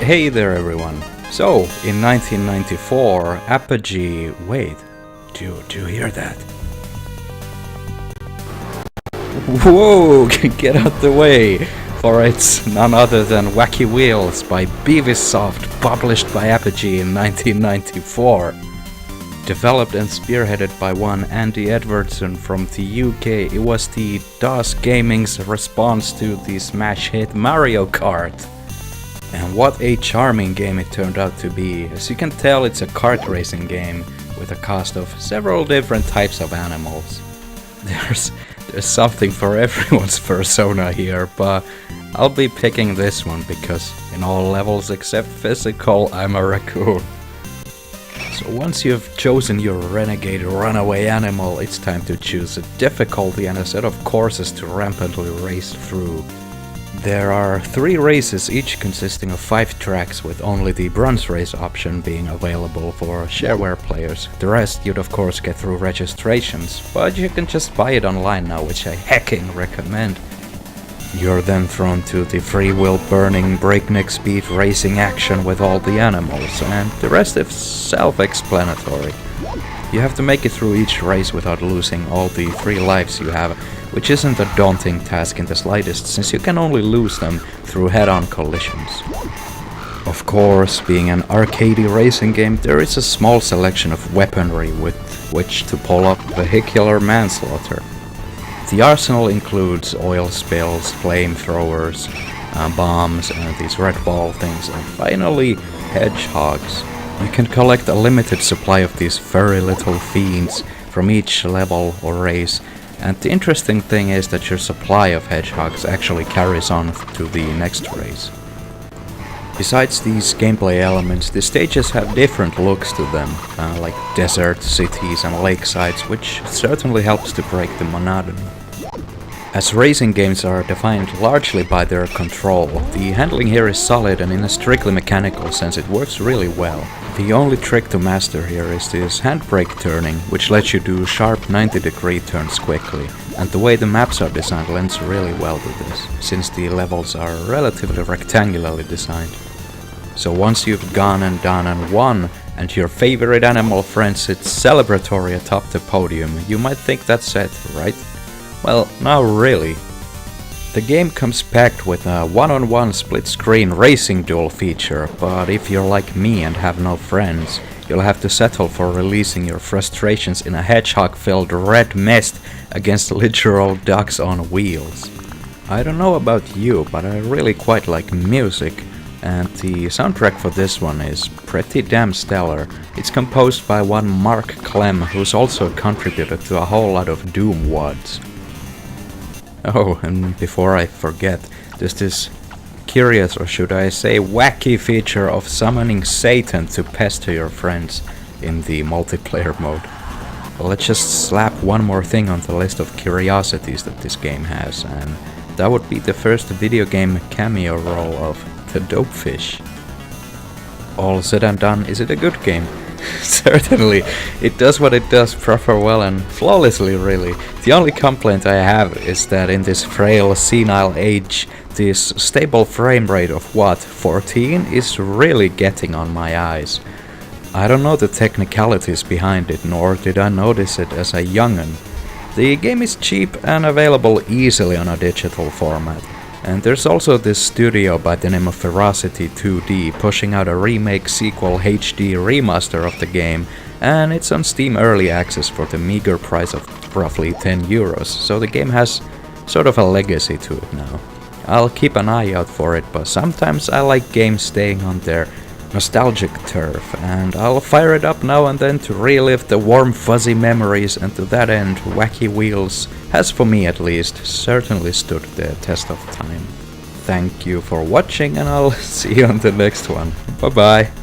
Hey there everyone. So, in 1994, Apogee... Wait, do you hear that? Whoa, get out the way! For it's none other than Wacky Wheels by Beavisoft, published by Apogee in 1994. Developed and spearheaded by one Andy Edwardson from the UK, it was the DOS Gaming's response to the smash hit Mario Kart. And what a charming game it turned out to be. As you can tell, it's a kart racing game with a cast of several different types of animals. There's something for everyone's persona here, but I'll be picking this one because in all levels except physical, I'm a raccoon. So once you've chosen your renegade runaway animal, it's time to choose a difficulty and a set of courses to rampantly race through. There are 3 races, each consisting of 5 tracks, with only the bronze race option being available for shareware players. The rest you'd of course get through registrations, but you can just buy it online now, which I hecking recommend. You're then thrown to the free-will burning breakneck speed racing action with all the animals, and the rest is self-explanatory. You have to make it through each race without losing all the 3 lives you have, which isn't a daunting task in the slightest, since you can only lose them through head-on collisions. Of course, being an arcadey racing game, there is a small selection of weaponry with which to pull up vehicular manslaughter. The arsenal includes oil spills, flamethrowers, bombs, and these red ball things, and finally, hedgehogs. You can collect a limited supply of these furry little fiends from each level or race, and the interesting thing is that your supply of hedgehogs actually carries on to the next race. Besides these gameplay elements, the stages have different looks to them, like desert, cities and lakesides, which certainly helps to break the monotony. As racing games are defined largely by their control, the handling here is solid, and in a strictly mechanical sense it works really well. The only trick to master here is this handbrake turning, which lets you do sharp 90-degree turns quickly, and the way the maps are designed lends really well to this, since the levels are relatively rectangularly designed. So once you've gone and done and won, and your favorite animal friend sits celebratory atop the podium, you might think that's it, right? Well, not really. The game comes packed with a one-on-one split-screen racing duel feature, but if you're like me and have no friends, you'll have to settle for releasing your frustrations in a hedgehog-filled red mist against literal ducks on wheels. I don't know about you, but I really quite like music, and the soundtrack for this one is pretty damn stellar. It's composed by one Mark Clem, who's also contributed to a whole lot of Doom WODs. Oh, and before I forget, there's this curious, or should I say wacky feature of summoning Satan to pester your friends in the multiplayer mode. Well, let's just slap one more thing on the list of curiosities that this game has, and that would be the first video game cameo role of the Dopefish. All said and done, is it a good game? Certainly, it does what it does proper well and flawlessly, really. The only complaint I have is that in this frail, senile age, this stable frame rate of what, 14, is really getting on my eyes. I don't know the technicalities behind it, nor did I notice it as a young'un. The game is cheap and available easily on a digital format. And there's also this studio by the name of Ferocity 2D pushing out a remake, sequel, HD remaster of the game, and it's on Steam Early Access for the meager price of roughly €10, so the game has sort of a legacy to it now. I'll keep an eye out for it, but sometimes I like games staying on their nostalgic turf, and I'll fire it up now and then to relive the warm fuzzy memories, and to that end, Wacky Wheels has, for me at least, certainly stood the test of time. Thank you for watching, and I'll see you on the next one. Bye bye.